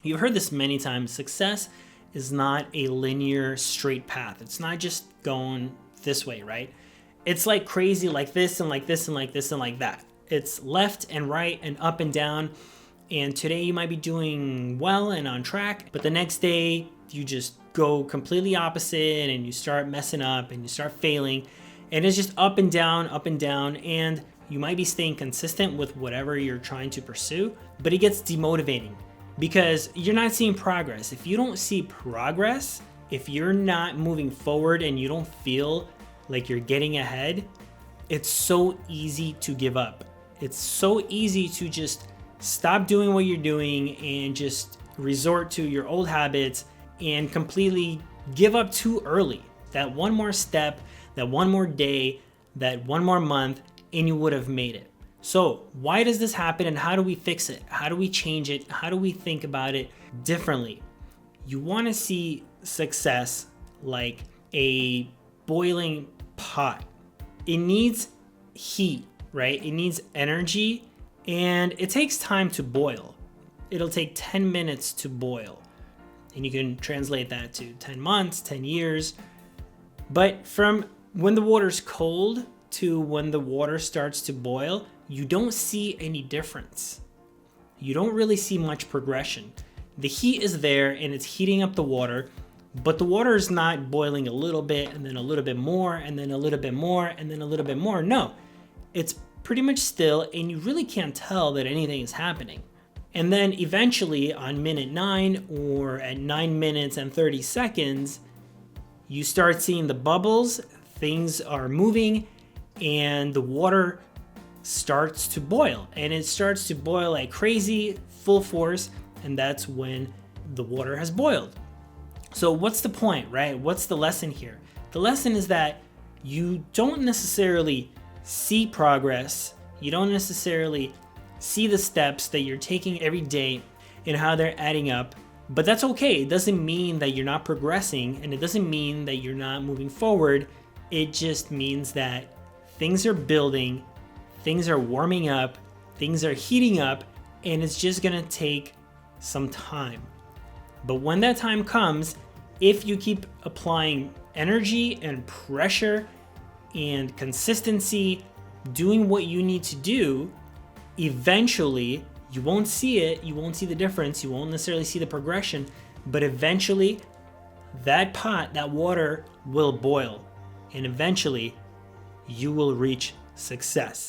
You've heard this many times. Success is not a linear straight path. It's not just going this way, right? It's like crazy, like this and like this and like this and like that. It's left and right and up and down. And today you might be doing well and on track, but the next day you just go completely opposite and you start messing up and you start failing. And it's just up and down, up and down. And you might be staying consistent with whatever you're trying to pursue, but it gets demotivating because you're not seeing progress. If you don't see progress, if you're not moving forward and you don't feel like you're getting ahead, it's so easy to give up. It's so easy to just stop doing what you're doing and just resort to your old habits and completely give up too early. That one more step, that one more day, that one more month, and you would have made it. So why does this happen and how do we fix it? How do we change it? How do we think about it differently? You want to see success like a boiling pot. It needs heat, right? It needs energy and it takes time to boil. It'll take 10 minutes to boil. And you can translate that to 10 months, 10 years. But from when the water's cold to when the water starts to boil, you don't see any difference. You don't really see much progression. The heat is there and it's heating up the water, but the water is not boiling a little bit and then a little bit more and then a little bit more and then a little bit more. No, it's pretty much still and you really can't tell that anything is happening. And then eventually on minute 9 or at 9 minutes and 30 seconds, you start seeing the bubbles, things are moving, and the water starts to boil. And it starts to boil like crazy, full force, and that's when the water has boiled. So what's the point, right? What's the lesson here? The lesson is that you don't necessarily see progress. You don't necessarily see the steps that you're taking every day and how they're adding up. But that's okay. It doesn't mean that you're not progressing and it doesn't mean that you're not moving forward. It just means that things are building, things are warming up, things are heating up, and it's just gonna take some time. But when that time comes, if you keep applying energy and pressure and consistency, doing what you need to do, eventually you won't see it, you won't see the difference, you won't necessarily see the progression, but eventually that pot, that water will boil, and eventually you will reach success.